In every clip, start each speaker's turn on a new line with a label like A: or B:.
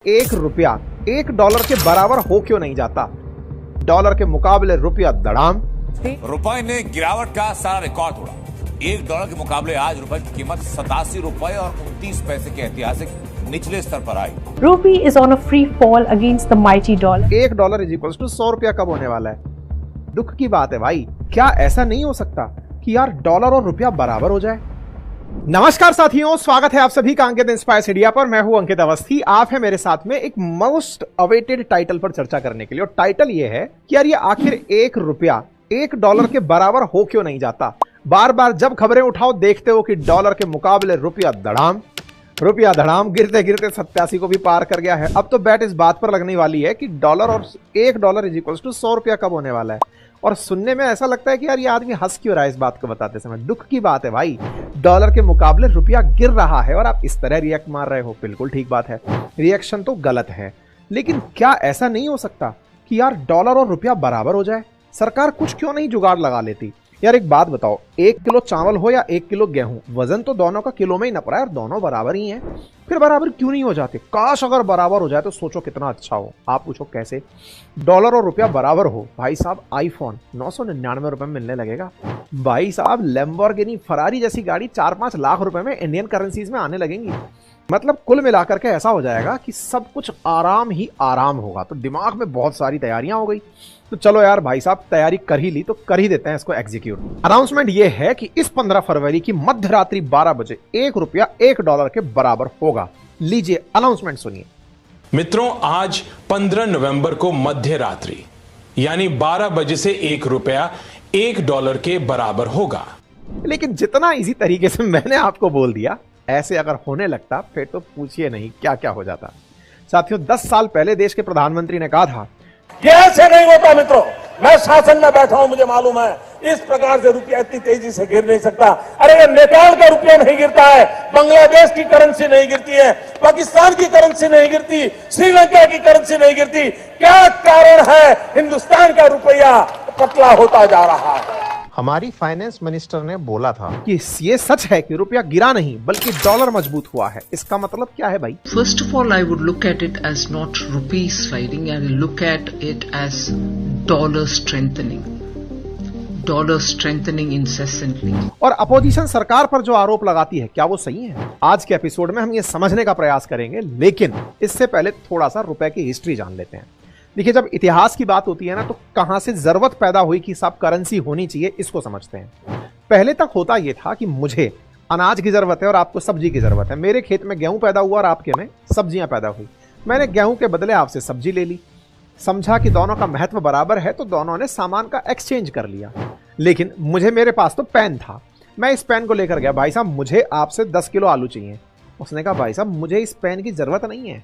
A: एक रुपया एक डॉलर के बराबर हो क्यों नहीं जाता? डॉलर के मुकाबले रुपया धड़ाम।
B: रुपए ने गिरावट का सारा रिकॉर्ड तोड़ा। $1 के मुकाबले आज रुपए की कीमत 87 रुपए और 29 पैसे के ऐतिहासिक निचले स्तर पर आई।
C: Rupee is on a free fall against the mighty dollar.
A: $1 is equal to 100 रुपया कब होने वाला है? दुख की बात है भाई, क्या ऐसा नहीं हो सकता कि यार डॉलर और रुपया बराबर हो जाए? नमस्कार साथियों, स्वागत है आप सभी का अंकित इंस्पायर्स इंडिया पर। मैं हूं अंकित अवस्थी। आप हैं मेरे साथ में एक मोस्ट अवेटेड टाइटल पर चर्चा करने के लिए, और टाइटल ये है कि यार ये आखिर एक रुपया एक डॉलर के बराबर हो क्यों नहीं जाता? बार बार जब खबरें उठाओ देखते हो कि डॉलर के मुकाबले रुपया धड़ाम गिरते गिरते 87 को भी पार कर गया है। अब तो बैट इस बात पर लगने वाली है कि डॉलर और $1 इज इक्वल टू 100 रुपया कब होने वाला है। और सुनने में ऐसा लगता है कि यार ये आदमी हंस क्यों रहा है इस बात को बताते समय। दुख की बात है भाई, डॉलर के मुकाबले रुपया गिर रहा है और आप इस तरह रिएक्ट मार रहे हो। बिल्कुल ठीक बात है, रिएक्शन तो गलत है, लेकिन क्या ऐसा नहीं हो सकता कि यार डॉलर और रुपया बराबर हो जाए? सरकार कुछ क्यों नहीं जुगाड़ लगा लेती? यार एक बात बताओ, 1 किलो चावल हो या 1 किलो गेहूं, वजन तो दोनों का किलो में ही नप रहा है और दोनों बराबर ही हैं। फिर बराबर क्यों नहीं हो जाते? काश अगर बराबर हो जाए तो सोचो कितना अच्छा हो। आप पूछो कैसे? डॉलर और रुपया बराबर हो भाई साहब, आईफोन 999 रुपए में मिलने लगेगा भाई साहब। लैम्बोर्गिनी फरारी जैसी गाड़ी 4-5 लाख रुपए में इंडियन करेंसीज में आने लगेंगी। मतलब कुल मिलाकर के ऐसा हो जाएगा कि सब कुछ आराम ही आराम होगा। तो दिमाग में बहुत सारी तैयारियां हो गई। तो चलो यार भाई साहब, तैयारी कर ही ली तो कर ही देते हैं इसको एग्जीक्यूट। अनाउंसमेंट ये है कि इस 15 फरवरी की मध्य रात्रि 12 बजे 1 रुपया $1 के बराबर होगा। लीजिए अनाउंसमेंट सुनिए।
D: मित्रों, आज 15 नवंबर को मध्य रात्रि यानी 12 बजे से 1 रुपया $1 के बराबर होगा।
A: लेकिन जितना इजी तरीके से मैंने आपको बोल दिया, ऐसे अगर होने लगता फिर तो पूछिए नहीं क्या क्या हो जाता। साथियों, 10 साल पहले देश के प्रधानमंत्री ने कहा था
E: ये ऐसे नहीं होता। मित्रों, मैं शासन में बैठा हूं, मुझे मालूम है इस प्रकार से रुपया इतनी तेजी से गिर नहीं सकता। अरे ये नेपाल का रुपया नहीं गिरता है, बांग्लादेश की करेंसी नहीं गिरती है, पाकिस्तान की करेंसी नहीं गिरती, श्रीलंका की करेंसी नहीं गिरती। क्या कारण है हिंदुस्तान का रुपया पतला होता जा रहा है?
A: हमारी फाइनेंस मिनिस्टर ने बोला था कि ये सच है कि रुपया गिरा नहीं बल्कि डॉलर मजबूत हुआ है। इसका मतलब क्या है भाई?
F: First of all, I would look at it as not rupee sliding, I will look at it as dollar strengthening incessantly.
A: और अपोजिशन सरकार पर जो आरोप लगाती है, क्या वो सही है? आज के एपिसोड में हम ये समझने का प्रयास करेंगे, लेकिन इससे पहले थोड़ा सा रुपए की हिस्ट्री जान लेते हैं। देखिए, जब इतिहास की बात होती है ना, तो कहां से जरूरत पैदा हुई कि सब करेंसी होनी चाहिए, इसको समझते हैं। पहले तक होता यह था कि मुझे अनाज की जरूरत है और आपको सब्जी की जरूरत है। मेरे खेत में गेहूं पैदा हुआ और आपके में सब्जियां पैदा हुई। मैंने गेहूं के बदले आपसे सब्जी ले ली, समझा कि दोनों का महत्व बराबर है, तो दोनों ने सामान का एक्सचेंज कर लिया। लेकिन मेरे पास तो पेन था, मैं इस पेन को लेकर गया, भाई साहब मुझे आपसे 10 किलो आलू चाहिए। उसने कहा भाई साहब मुझे इस पेन की जरूरत नहीं है।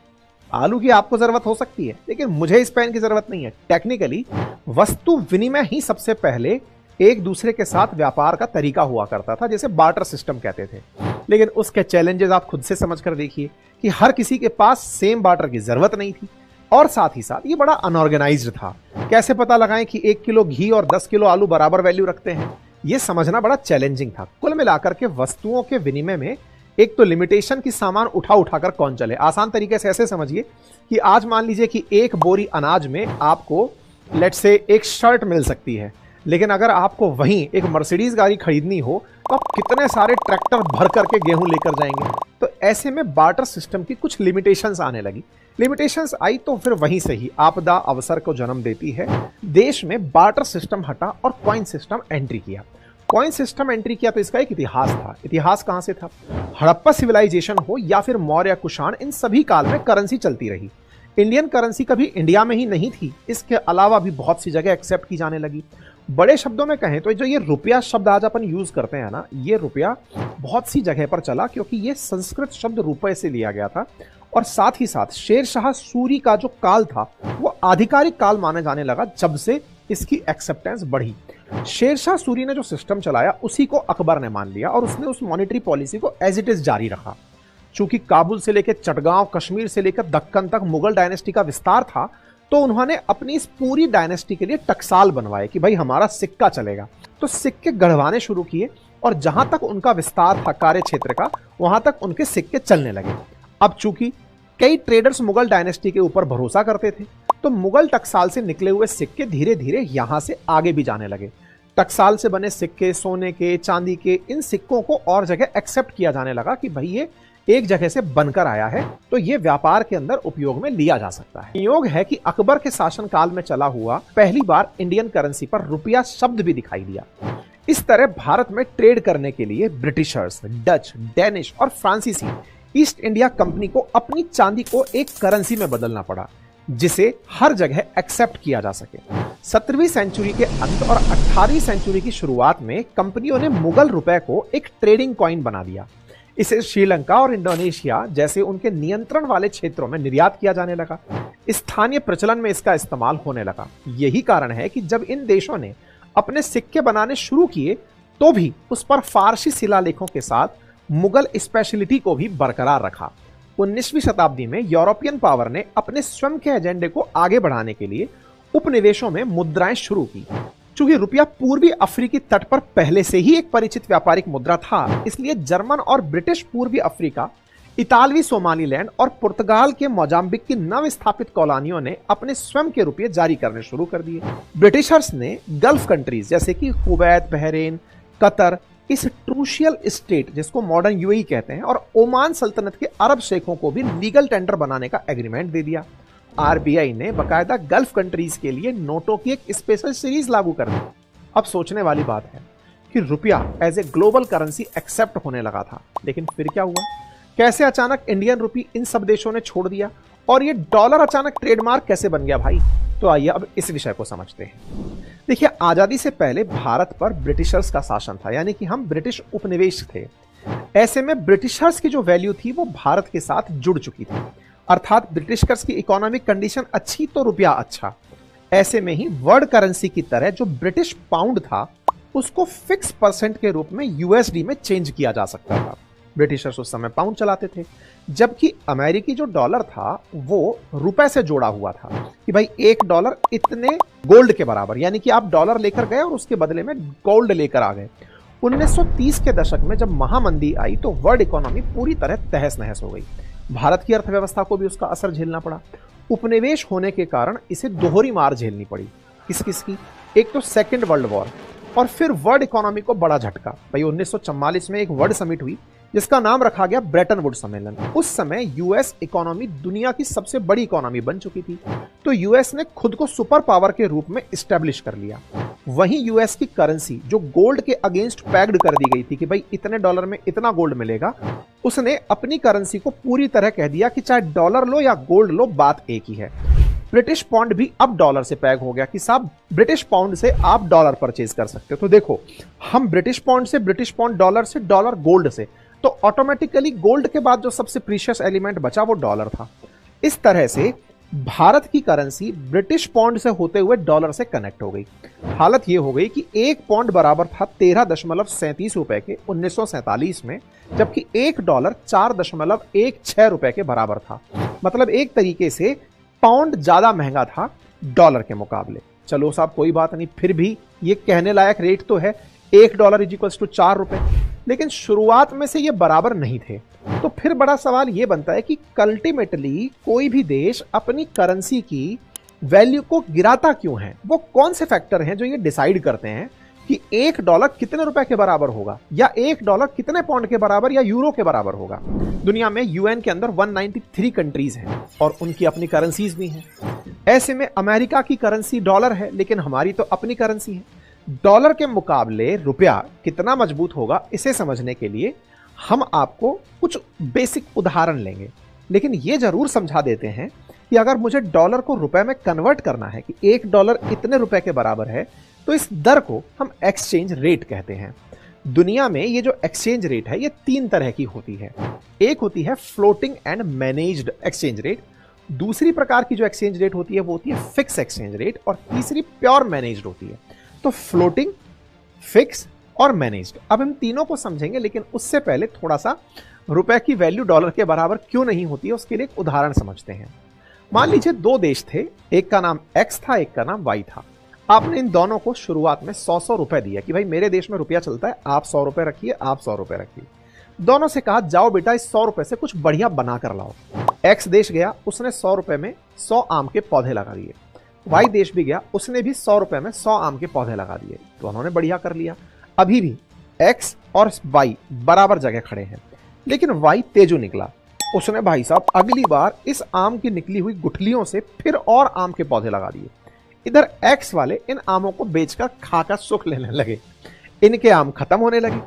A: आलू की आपको जरूरत हो सकती है, लेकिन मुझे इस पेन की जरूरत नहीं है। टेक्निकली वस्तु विनिमय ही सबसे पहले एक दूसरे के साथ व्यापार का तरीका हुआ करता था, जैसे बार्टर सिस्टम कहते थे। लेकिन उसके चैलेंजेस आप खुद से समझ कर देखिए कि हर किसी के पास सेम बार्टर की जरूरत नहीं थी, और साथ ही साथ ये बड़ा अनऑर्गेनाइज्ड था। कैसे पता लगाएं कि 1 किलो घी और 10 किलो आलू बराबर वैल्यू रखते हैं, ये समझना बड़ा चैलेंजिंग था। कुल मिलाकर के वस्तुओं के विनिमय में एक तो लिमिटेशन की सामान उठाकर कौन चले। आसान तरीके से ऐसे समझिए कि आज मान लीजिए कि एक बोरी अनाज में आपको लेट्स से एक शर्ट मिल सकती है, लेकिन अगर आपको वहीं एक मर्सिडीज गाड़ी खरीदनी हो तो आप कितने सारे ट्रैक्टर भर करके गेहूं लेकर जाएंगे। तो ऐसे में बार्टर सिस्टम की कुछ लिमिटेशंस आने लगी। लिमिटेशंस आई तो फिर वहीं से ही आपदा अवसर को जन्म देती है। देश में बार्टर सिस्टम हटा और कॉइन सिस्टम एंट्री किया। कॉइन सिस्टम एंट्री किया तो इसका एक इतिहास था। इतिहास कहां से था? हड़प्पा सिविलाइजेशन हो या फिर मौर्य कुषाण, इन सभी काल में करेंसी चलती रही। इंडियन करेंसी कभी इंडिया में ही नहीं थी, इसके अलावा भी बहुत सी जगह एक्सेप्ट की जाने लगी। बड़े शब्दों में कहें तो जो ये रुपया शब्द आज अपन यूज करते हैं ना, ये रुपया बहुत सी जगह पर चला क्योंकि ये संस्कृत शब्द रुपए से लिया गया था। और साथ ही साथ शेरशाह सूरी का जो काल था वो आधिकारिक काल माने जाने लगा जब से इसकी एक्सेप्टेंस बढ़ी। शेरशाह सूरी ने जो सिस्टम चलाया उसी को अकबर ने मान लिया और उसने उस मॉनेटरी पॉलिसी को एज इट इज जारी रखा। चूंकि काबुल से लेकर चटगांव, कश्मीर से लेकर दक्कन तक मुगल डायनेस्टी का विस्तार था, तो उन्होंने अपनी इस पूरी डायनेस्टी के लिए टकसाल बनवाए कि भाई हमारा सिक्का चलेगा। तो सिक्के गढ़वाने शुरू किए और जहां तक उनका विस्तार था कार्य क्षेत्र का, वहां तक उनके सिक्के चलने लगे। अब चूंकि कई ट्रेडर्स मुगल डायनेस्टी के ऊपर भरोसा करते थे, तो मुगल टकसाल से निकले हुए सिक्के धीरे धीरे यहां से आगे भी जाने लगे। टकसाल से बने सिक्के, सोने के, चांदी के, इन सिक्कों को और जगह एक्सेप्ट किया जाने लगा कि भाई ये एक जगह से बनकर आया है, तो ये व्यापार के अंदर उपयोग में लिया जा सकता है। संयोग है कि अकबर के शासनकाल में चला हुआ पहली बार इंडियन करेंसी पर रुपया शब्द भी दिखाई दिया। इस तरह भारत में ट्रेड करने के लिए ब्रिटिशर्स, डच, डेनिश और फ्रांसीसी ईस्ट इंडिया कंपनी को अपनी चांदी को एक करेंसी में बदलना पड़ा, जिसे हर जगह एक्सेप्ट किया जा सके। 17वीं सेंचुरी के अंत और 18वीं सेंचुरी की शुरुआत में कंपनियों ने मुगल रुपए को एक ट्रेडिंग कॉइन बना दिया। इसे श्रीलंका और इंडोनेशिया जैसे उनके नियंत्रण वाले क्षेत्रों में निर्यात किया जाने लगा। स्थानीय प्रचलन में इसका इस्तेमाल होने लगा। यही कारण है कि जब इन देशों ने अपने सिक्के बनाने शुरू किए तो भी उस पर फारसी शिलालेखों के साथ मुगल स्पेशलिटी को भी बरकरार रखा। 19वीं शताब्दी में यूरोपियन पावर ने अपने स्वयं के एजेंडे को आगे बढ़ाने के लिए उपनिवेशों में मुद्राएं शुरू की। चूंकि रुपया पूर्वी अफ्रीकी तट पर पहले से ही एक परिचित व्यापारिक मुद्रा था, इसलिए जर्मन और ब्रिटिश पूर्वी अफ्रीका, इतालवी सोमालीलैंड और पुर्तगाल के मोजाम्बिक की नव स्थापित कॉलोनियों ने अपने स्वयं के रुपये जारी करने शुरू कर दिए। ब्रिटिशर्स ने गल्फ कंट्रीज जैसे कि कुवैत, बहरीन, कतर, इस ट्रूशियल स्टेट जिसको मॉडर्न यूएई कहते हैं, और ओमान सल्तनत के अरब शेखों को भी लीगल टेंडर बनाने का एग्रीमेंट दे दिया। आरबीआई ने बकायदा गल्फ कंट्रीज के लिए नोटों की एक स्पेशल सीरीज लागू कर दी। अब सोचने वाली बात है कि रुपया as a global currency accept होने लगा था, लेकिन फिर क्या हुआ? कैसे अचानक इंडियन रुपी इन सब देशों ने छोड़ दिया और ये डॉलर अचानक ट्रेडमार्क कैसे बन गया भाई? तो आइए अब इस विषय को समझते हैं। देखिए, आजादी से पहले भारत पर ब्रिटिशर्स का शासन था, यानी कि हम ब्रिटिश उपनिवेश थे। ऐसे में ब्रिटिशर्स की जो वैल्यू थी वो भारत के साथ जुड़ चुकी थी, अर्थात ब्रिटिशर्स की इकोनॉमिक कंडीशन अच्छी तो रुपया अच्छा। ऐसे में ही वर्ल्ड करेंसी की तरह जो ब्रिटिश पाउंड था उसको फिक्स परसेंट के रूप में यूएसडी में चेंज किया जा सकता था। ब्रिटिशर्स उस समय पाउंड चलाते थे, जबकि अमेरिकी जो डॉलर था वो रुपए से जोड़ा हुआ था कि भाई $1 इतने गोल्ड के बराबर, यानी कि आप डॉलर लेकर गए और उसके बदले में गोल्ड लेकर आ गए। 1930 के दशक में जब महामंदी आई तो वर्ल्ड इकोनॉमी पूरी तरह तहस नहस हो गई। भारत की अर्थव्यवस्था को भी उसका असर झेलना पड़ा। उपनिवेश होने के कारण इसे दोहरी मार झेलनी पड़ी। किस किस की? एक तो सेकेंड वर्ल्ड वॉर और फिर वर्ल्ड इकोनॉमी को बड़ा झटका। भाई 1944 में एक वर्ल्ड समिट हुई जिसका नाम रखा गया ब्रेटन वुड सम्मेलन। उस समय यूएस इकोनॉमी दुनिया की सबसे बड़ी इकोनॉमी बन चुकी थी, तो यूएस ने खुद को सुपर पावर के रूप में एस्टेब्लिश कर लिया। वहीं यूएस की करेंसी जो गोल्ड के अगेंस्ट पैक्ड कर दी गई थी कि भाई इतने डॉलर में इतना गोल्ड मिलेगा, उसने अपनी करेंसी को पूरी तरह कह दिया कि चाहे डॉलर लो या गोल्ड लो, बात एक ही है। ब्रिटिश पाउंड भी अब डॉलर से पैग हो गया कि साहब ब्रिटिश पाउंड से आप डॉलर परचेज कर सकते हो। तो देखो, हम ब्रिटिश पाउंड से, ब्रिटिश पाउंड डॉलर से, डॉलर गोल्ड से, तो ऑटोमेटिकली गोल्ड के बाद जो सबसे प्रीशियस एलिमेंट बचा वो डॉलर था। इस तरह से भारत की करेंसी ब्रिटिश पाउंड से होते हुए डॉलर से कनेक्ट हो गई। हालत ये हो गई कि एक पाउंड बराबर था 13.37 रुपए के 1947 में, जबकि $1 4.16 रुपए के बराबर था। मतलब एक तरीके से पाउंड ज्यादा महंगा था डॉलर के मुकाबले। चलो साहब कोई बात नहीं, फिर भी ये कहने लायक रेट तो है, $1 = 4 रुपए। लेकिन शुरुआत में से ये बराबर नहीं थे। तो फिर बड़ा सवाल ये बनता है कि अल्टीमेटली कोई भी देश अपनी करेंसी की वैल्यू को गिराता क्यों है? वो कौन से फैक्टर हैं जो ये डिसाइड करते हैं कि $1 कितने रुपए के बराबर होगा, या $1 कितने पाउंड के बराबर या यूरो के बराबर होगा? दुनिया में यूएन के अंदर 193 कंट्रीज हैं और उनकी अपनी करेंसीज भी हैं। ऐसे में अमेरिका की करेंसी डॉलर है, लेकिन हमारी तो अपनी करेंसी है। डॉलर के मुकाबले रुपया कितना मजबूत होगा, इसे समझने के लिए हम आपको कुछ बेसिक उदाहरण लेंगे। लेकिन यह जरूर समझा देते हैं कि अगर मुझे डॉलर को रुपए में कन्वर्ट करना है कि $1 इतने रुपए के बराबर है, तो इस दर को हम एक्सचेंज रेट कहते हैं। दुनिया में ये जो एक्सचेंज रेट है ये 3 तरह की होती है। एक होती है floating and managed exchange rate, दूसरी प्रकार की जो एक्सचेंज रेट होती है वो होती है फिक्स एक्सचेंज रेट, और तीसरी प्योर मैनेज्ड होती है। तो फ्लोटिंग, फिक्स और मैनेज्ड, अब हम तीनों को समझेंगे, लेकिन उससे पहले थोड़ा सा रुपए की वैल्यू डॉलर के बराबर क्यों नहीं होती है उसके लिए एक उदाहरण समझते हैं। मान लीजिए 2 देश थे, एक का नाम X था, एक का नाम Y था। आपने इन दोनों को शुरुआत में 100 रुपए दिया कि भाई मेरे देश में रुपया चलता है, आप 100 रुपए रखिए, आप 100 रुपए रखिए। दोनों से कहा जाओ बेटा इस 100 रुपए से कुछ बढ़िया बना कर लाओ। एक्स देश गया, उसने 100 रुपए में 100 आम के पौधे लगा दिए। वाई देश भी गया, उसने भी 100 रुपए में 100 आम के पौधे लगा दिए। तो उन्होंने बढ़िया कर लिया। अभी भी एक्स और वाई बराबर जगह खड़े हैं, लेकिन वाई तेजू निकला। उसने भाई साहब अगली बार इस आम की निकली हुई गुठलियों से फिर और आम के पौधे लगा दिए। इधर एक्स वाले इन आमों को बेचकर खाकर सुख लेने लगे। इनके आम खत्म होने लगे,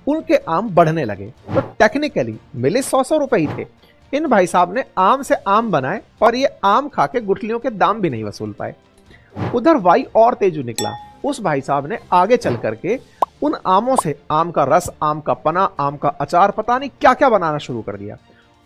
A: उनके आम बढ़ने लगे। तो टेक्निकली मिले 100 रुपए ही थे। इन भाई साहब ने आम से आम बनाए और ये आम खा के गुठलियों के दाम भी नहीं वसूल पाए। उधर वाई और तेजू निकला। उस भाई साहब ने आगे चल करके उन आमों से आम का रस, आम का पना, आम का अचार, पता नहीं क्या क्या बनाना शुरू कर दिया।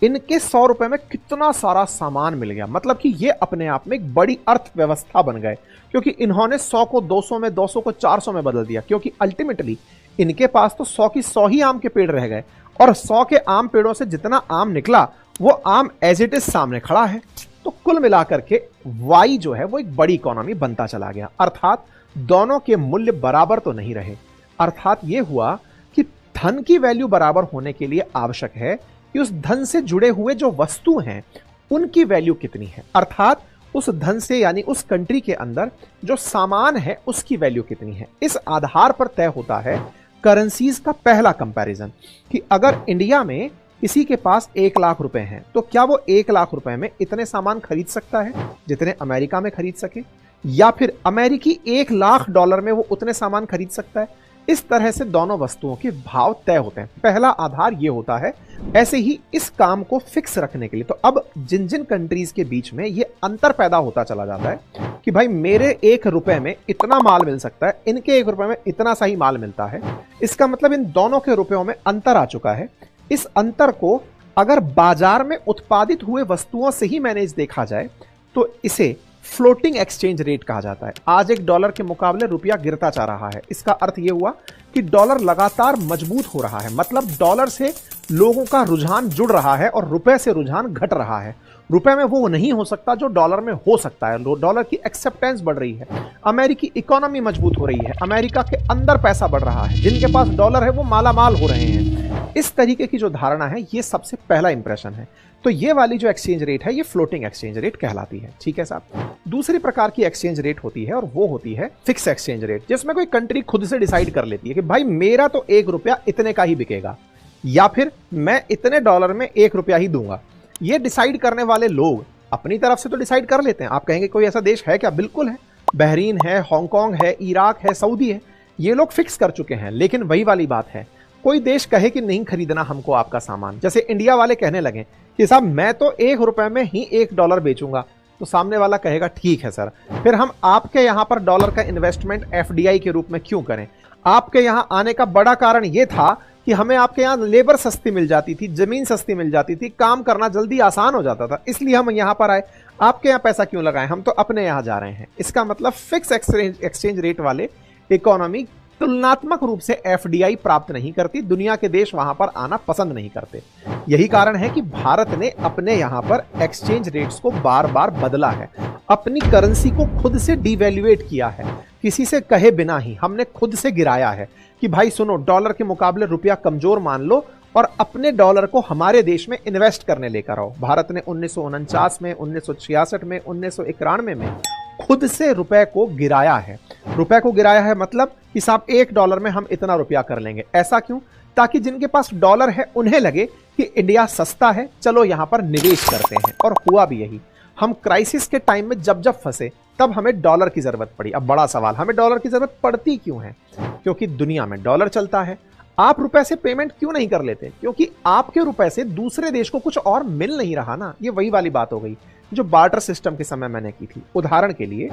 A: इनके 100 रुपए में कितना सारा सामान मिल गया। मतलब कि ये अपने आप में एक बड़ी अर्थव्यवस्था बन गए, क्योंकि इन्होंने 100 को 200 में, 200 को 400 में बदल दिया। क्योंकि अल्टीमेटली इनके पास तो 100 की 100 ही आम के पेड़ रह गए, और 100 के आम पेड़ों से जितना आम निकला वो आम एज इट इज सामने खड़ा है। तो कुल मिलाकर के वाई जो है वो एक बड़ी इकोनॉमी बनता चला गया। अर्थात दोनों के मूल्य बराबर तो नहीं रहे। अर्थात ये हुआ कि धन की वैल्यू बराबर होने के लिए आवश्यक है कि उस धन से जुड़े हुए जो वस्तु हैं उनकी वैल्यू कितनी है। अर्थात उस धन से, यानी उस कंट्री के अंदर जो सामान है उसकी वैल्यू कितनी है। इस आधार पर तय होता है करेंसीज का पहला कंपैरिजन, कि अगर इंडिया में किसी के पास 1 लाख रुपए हैं तो क्या वो 1 लाख रुपए में इतने सामान खरीद सकता है जितने अमेरिका में खरीद सके, या फिर अमेरिकी $1,00,000 में वो उतने सामान खरीद सकता है। इस तरह से दोनों वस्तुओं के भाव तय होते हैं। पहला आधार ये होता है। ऐसे ही इस काम को फिक्स रखने के लिए तो अब जिन जिन कंट्रीज के बीच में ये अंतर पैदा होता चला जाता है कि भाई मेरे 1 रुपए में इतना माल मिल सकता है, इनके 1 रुपए में इतना सा ही माल मिलता है। इसका मतलब इन दोनों के रुपयों में अंतर आ चुका है। इस अंतर को अगर बाजार में उत्पादित हुए वस्तुओं से ही मैनेज देखा जाए तो इसे फ्लोटिंग एक्सचेंज रेट कहा जाता है। आज $1 के मुकाबले रुपया गिरता जा रहा है। इसका अर्थ यह हुआ कि डॉलर लगातार मजबूत हो रहा है। मतलब डॉलर से लोगों का रुझान जुड़ रहा है और रुपए से रुझान घट रहा है। रुपए में वो नहीं हो सकता जो डॉलर में हो सकता है। डॉलर की एक्सेप्टेंस बढ़ रही है, अमेरिकी इकोनॉमी मजबूत हो रही है, अमेरिका के अंदर पैसा बढ़ रहा है, जिनके पास डॉलर है वो माला माल हो रहे हैं। इस तरीके की जो धारणा है ये सबसे पहला इंप्रेशन है। तो ये वाली जो एक्सचेंज रेट है ये फ्लोटिंग एक्सचेंज रेट कहलाती है। ठीक है साहब। दूसरी प्रकार की एक्सचेंज रेट होती है और वो होती है फिक्स एक्सचेंज रेट, जिसमें कोई कंट्री खुद से डिसाइड कर लेती है कि भाई मेरा तो 1 रुपया इतने का ही बिकेगा, या फिर मैं इतने डॉलर में 1 रुपया ही दूंगा। ये डिसाइड करने वाले लोग अपनी तरफ से तो डिसाइड कर लेते हैं। आप कहेंगे कोई ऐसा देश है क्या? बिल्कुल है। बहरीन है, हांगकांग है, इराक है, सऊदी है, ये लोग फिक्स कर चुके हैं। लेकिन वही वाली बात है, कोई देश कहे कि नहीं खरीदना हमको आपका सामान, जैसे इंडिया वाले कहने लगे कि साहब मैं तो 1 रुपए में ही $1 बेचूंगा, तो सामने वाला कहेगा ठीक है सर, फिर हम आपके यहां पर डॉलर का इन्वेस्टमेंट FDI के रूप में क्यों करें? आपके यहां आने का बड़ा कारण यह था कि हमें आपके यहां लेबर सस्ती मिल जाती थी, जमीन सस्ती मिल जाती थी, काम करना जल्दी आसान हो जाता था, इसलिए हम यहां पर आए। आपके यहां पैसा क्यों लगाएं? हम तो अपने यहां जा रहे हैं। इसका मतलब फिक्स एक्सचेंज रेट वाले इकोनॉमी तुलनात्मक रूप से FDI प्राप्त नहीं करती। दुनिया के देश वहां पर आना पसंद नहीं करते। यही कारण है कि भारत ने अपने यहां पर एक्सचेंज रेट्स को बार बार बदला है, अपनी करेंसी को खुद से डिवैल्यूएट किया है, किसी से कहे बिना ही हमने खुद से गिराया है कि भाई सुनो, डॉलर के मुकाबले रुपया कमजोर मान लो और अपने डॉलर को हमारे देश में इन्वेस्ट करने लेकर आओ। भारत ने 1949 में, 1966 में, 1991 में खुद से रुपए को गिराया है। रुपए को गिराया है मतलब कि साहब $1 में हम इतना रुपया कर लेंगे। ऐसा क्यों? ताकि जिनके पास डॉलर है उन्हें लगे कि इंडिया सस्ता है, चलो यहां पर निवेश करते हैं। और हुआ भी यही। हम क्राइसिस के टाइम में जब जब फंसे तब हमें डॉलर की जरूरत पड़ी। अब बड़ा सवाल, हमें डॉलर की जरूरत पड़ती क्यों है? क्योंकि दुनिया में डॉलर चलता है। आप रुपए से पेमेंट क्यों नहीं कर लेते? क्योंकि आपके रुपए से दूसरे देश को कुछ और मिल नहीं रहा ना। ये वही वाली बात हो गई जो बार्टर सिस्टम के समय मैंने की थी। उदाहरण के लिए,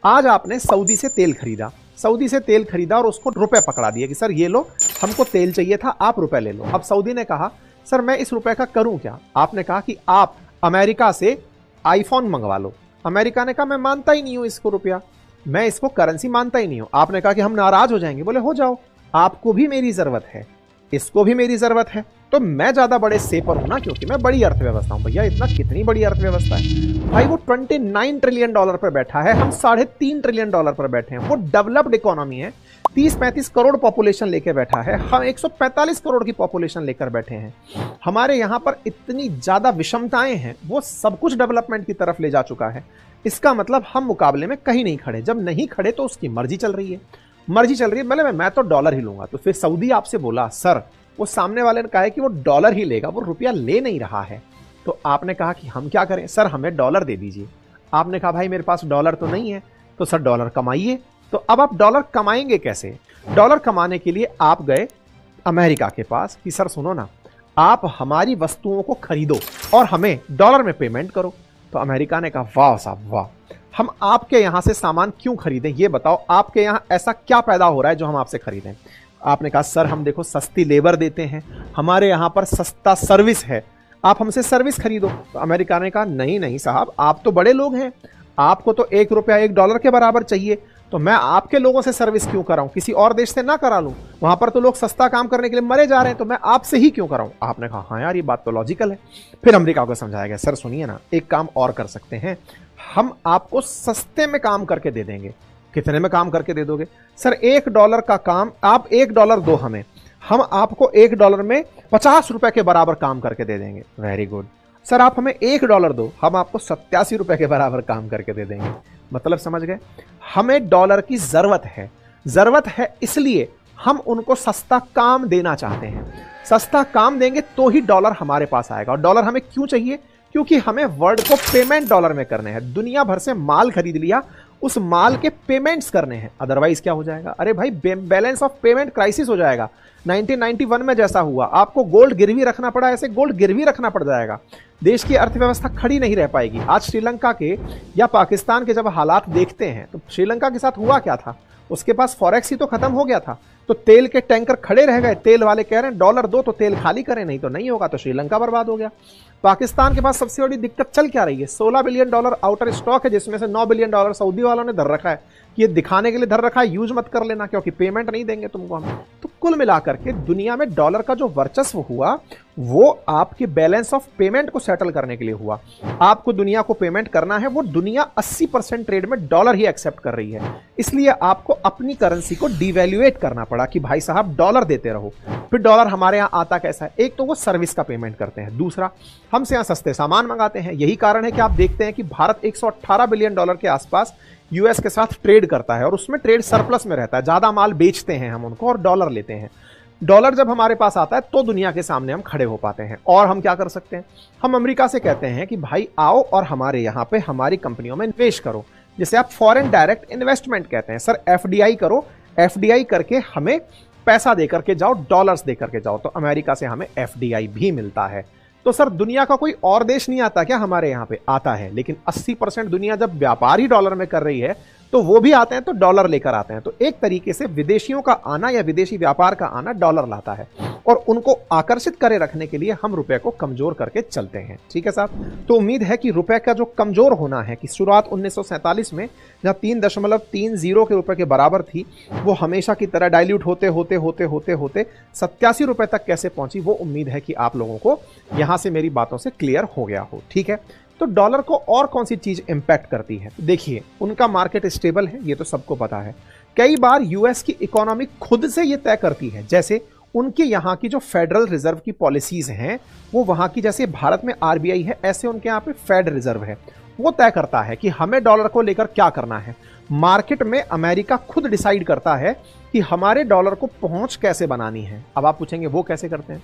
A: आज आपने सऊदी से तेल खरीदा, और उसको रुपए पकड़ा दिए कि सर ये लो, हमको तेल चाहिए था, आप रुपए ले लो। अब सऊदी ने कहा सर मैं इस रुपए का करूं क्या? आपने कहा कि आप अमेरिका से आईफोन मंगवा लो। अमेरिका ने कहा मैं मानता ही नहीं हूं इसको रुपया, मैं इसको करेंसी मानता ही नहीं हूं। आपने कहा कि हम नाराज हो जाएंगे। बोले हो जाओ, आपको भी मेरी जरूरत है, इसको भी मेरी जरूरत है, तो मैं ज्यादा बड़े सेपर हूं ना, क्योंकि मैं बड़ी अर्थव्यवस्था हूं। भैया इतना कितनी बड़ी अर्थव्यवस्था है भाई? वो $29 ट्रिलियन पर बैठा है, हम $3.5 ट्रिलियन पर बैठे हैं। वो डेवलप्ड इकोनॉमी है 30-35 करोड़ पॉपुलेशन लेके बैठा है, हम 145 करोड़ की पॉपुलेशन लेकर बैठे हैं। हमारे यहां पर इतनी ज्यादा विषमताएं हैं, वो सब कुछ डेवलपमेंट की तरफ ले जा चुका है। इसका मतलब हम मुकाबले में कहीं नहीं खड़े। जब नहीं खड़े तो उसकी मर्जी चल रही है, मतलब मैं तो डॉलर ही लूंगा। तो फिर सऊदी आपसे बोला सर, वो सामने वाले ने कहा है कि वो डॉलर ही लेगा, वो रुपया ले नहीं रहा है। तो आपने कहा कि हम क्या करें? सर हमें डॉलर दे दीजिए। आपने कहा भाई मेरे पास डॉलर तो नहीं है। तो सर डॉलर कमाइए। तो अब आप डॉलर कमाएंगे कैसे? डॉलर कमाने के लिए आप गए अमेरिका के पास कि सर सुनो ना, आप हमारी वस्तुओं को खरीदो और हमें डॉलर में पेमेंट करो। तो अमेरिका ने कहा वाह साहब वाह, हम आपके यहां से सामान क्यों खरीदें, ये बताओ आपके यहां ऐसा क्या पैदा हो रहा है जो हम आपसे खरीदें। आपने कहा सर हम देखो सस्ती लेबर देते हैं, हमारे यहां पर सस्ता सर्विस है, आप हमसे सर्विस खरीदो। तो अमेरिका ने कहा नहीं नहीं साहब, आप तो बड़े लोग हैं, आपको तो $1 $1 के बराबर चाहिए, तो मैं आपके लोगों से सर्विस क्यों कराऊं, किसी और देश से ना करा लूं? वहां पर तो लोग सस्ता काम करने के लिए मरे जा रहे हैं, तो मैं आपसे ही क्यों कराऊं? आपने कहा हाँ यार ये बात तो लॉजिकल है। फिर अमेरिका को समझाया गया, सर सुनिए ना, एक काम और कर सकते हैं, हम आपको सस्ते में काम करके दे देंगे। कितने में काम करके दे दोगे? सर $1 का काम, आप $1 दो हमें, हम आपको $1 में $50 के बराबर काम करके दे देंगे। Very good. सर आप हमें $1 दो, हम आपको $87 के बराबर काम करके दे देंगे। मतलब समझ गए? हमें डॉलर की जरूरत है इसलिए हम उनको सस्ता काम देना चाहते हैं। सस्ता काम देंगे तो ही डॉलर हमारे पास आएगा। और डॉलर हमें क्यों चाहिए? क्योंकि हमें वर्ल्ड को पेमेंट डॉलर में करने हैं। दुनिया भर से माल खरीद लिया, उस माल के पेमेंट्स करने हैं, अदरवाइज क्या हो जाएगा? अरे भाई बैलेंस ऑफ पेमेंट क्राइसिस हो जाएगा। 1991 में जैसा हुआ, आपको गोल्ड गिरवी रखना पड़ा, ऐसे गोल्ड गिरवी रखना पड़ जाएगा, देश की अर्थव्यवस्था खड़ी नहीं रह पाएगी। आज श्रीलंका के या पाकिस्तान के जब हालात देखते हैं तो श्रीलंका के साथ हुआ क्या था? उसके पास फॉरेक्स ही तो खत्म हो गया था, तो तेल के टैंकर खड़े रह गए, तेल वाले कह रहे हैं डॉलर दो तो तेल खाली करें, नहीं तो नहीं होगा, तो श्रीलंका बर्बाद हो गया। पाकिस्तान के पास सबसे बड़ी दिक्कत चल क्या रही है? $16 बिलियन आउटर स्टॉक है, जिसमें से $9 बिलियन सऊदी वालों ने धर रखा है, ये दिखाने के लिए धर रखा है यूज मत कर लेना क्योंकि पेमेंट नहीं देंगे तुमको हम। तो कुल मिलाकर के दुनिया में डॉलर का जो वर्चस्व हुआ वो आपके बैलेंस ऑफ पेमेंट को सेटल करने के लिए हुआ। आपको दुनिया को पेमेंट करना है, वो दुनिया 80% ट्रेड में डॉलर ही एक्सेप्ट कर रही है, इसलिए आपको अपनी करेंसी को डिवैल्यूएट करना पड़ा कि भाई साहब डॉलर देते रहो। फिर डॉलर हमारे यहां आता कैसा है? एक तो वो सर्विस का पेमेंट करते हैं, दूसरा हमसे यहां सस्ते सामान मंगाते हैं। यही कारण है कि आप देखते हैं कि भारत $118 बिलियन के आसपास यूएस के साथ ट्रेड करता है और उसमें ट्रेड सरप्लस में रहता है, ज्यादा माल बेचते हैं हम उनको और डॉलर लेते हैं। डॉलर जब हमारे पास आता है तो दुनिया के सामने हम खड़े हो पाते हैं। और हम क्या कर सकते हैं? हम अमेरिका से कहते हैं कि भाई आओ और हमारे यहां पे हमारी कंपनियों में निवेश करो, जिसे आप फॉरेन डायरेक्ट इन्वेस्टमेंट कहते हैं। सर एफडीआई करो, एफडीआई करके हमें पैसा देकर के जाओ, डॉलर्स देकर के जाओ। तो अमेरिका से हमें एफडीआई भी मिलता है। तो सर दुनिया का कोई और देश नहीं आता क्या हमारे यहां पे? आता है, लेकिन 80% दुनिया जब व्यापार ही डॉलर में कर रही है तो वो भी आते हैं तो डॉलर लेकर आते हैं। तो एक तरीके से विदेशियों का आना या विदेशी व्यापार का आना डॉलर लाता है और उनको आकर्षित करे रखने के लिए हम रुपए को कमजोर करके चलते हैं। ठीक है साहब? तो उम्मीद है कि रुपए का जो कमजोर होना है कि शुरुआत 1947 में जहां 3.30 के रुपए के बराबर थी, वो हमेशा की तरह डाइल्यूट होते होते होते होते होते 87 रुपए तक कैसे पहुंची, वो उम्मीद है कि आप लोगों को यहां से मेरी बातों से क्लियर हो गया हो। ठीक है? तो डॉलर को और कौन सी चीज इंपैक्ट करती है? देखिए, उनका मार्केट स्टेबल है, ये तो सबको पता है। कई बार यूएस की इकोनॉमी खुद से ये तय करती है, जैसे उनके यहाँ की जो फेडरल रिजर्व की पॉलिसीज हैं वो वहां की, जैसे भारत में आरबीआई है ऐसे उनके यहाँ पे फेड रिजर्व है, वो तय करता है कि हमें डॉलर को लेकर क्या करना है। मार्केट में अमेरिका खुद डिसाइड करता है कि हमारे डॉलर को पहुंच कैसे बनानी है। अब आप पूछेंगे वो कैसे करते हैं?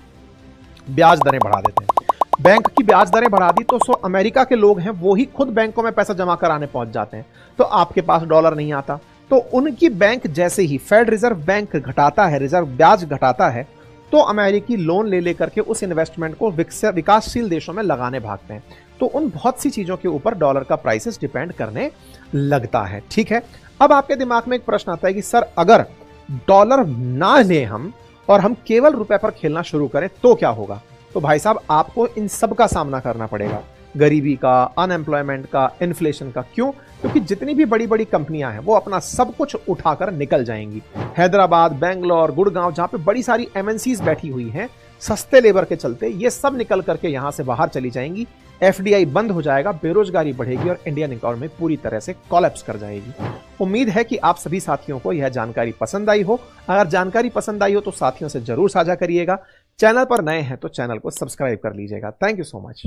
A: ब्याज दरें बढ़ा देते हैं। बैंक की ब्याज दरें बढ़ा दी तो सो अमेरिका के लोग हैं वो ही खुद बैंकों में पैसा जमा कराने पहुंच जाते हैं, तो आपके पास डॉलर नहीं आता। तो उनकी बैंक जैसे ही फेड रिजर्व बैंक घटाता है, रिजर्व ब्याज घटाता है, तो अमेरिकी लोन ले लेकर के उस इन्वेस्टमेंट को विकासशील देशों में लगाने भागते हैं। तो उन बहुत सी चीजों के ऊपर डॉलर का प्राइसेस डिपेंड करने लगता है। ठीक है? अब आपके दिमाग में एक प्रश्न आता है कि सर अगर डॉलर ना ले हम और हम केवल रुपए पर खेलना शुरू करें तो क्या होगा? तो भाई साहब आपको इन सब का सामना करना पड़ेगा, गरीबी का, अनएम्प्लॉयमेंट का, इन्फ्लेशन का। क्यों? क्योंकि जितनी भी बड़ी बड़ी कंपनियां हैं वो अपना सब कुछ उठाकर निकल जाएंगी। हैदराबाद, बेंगलोर, गुड़गांव, जहां पे बड़ी सारी एमएनसीज बैठी हुई हैं सस्ते लेबर के चलते, ये सब निकल करके यहां से बाहर चली जाएंगी। एफडीआई बंद हो जाएगा, बेरोजगारी बढ़ेगी और इंडियन इकोनॉमी पूरी तरह से कोलैप्स कर जाएगी। उम्मीद है कि आप सभी साथियों को यह जानकारी पसंद आई हो। अगर जानकारी पसंद आई हो तो साथियों से जरूर साझा करिएगा। चैनल पर नए हैं तो चैनल को सब्सक्राइब कर लीजिएगा। Thank you so much.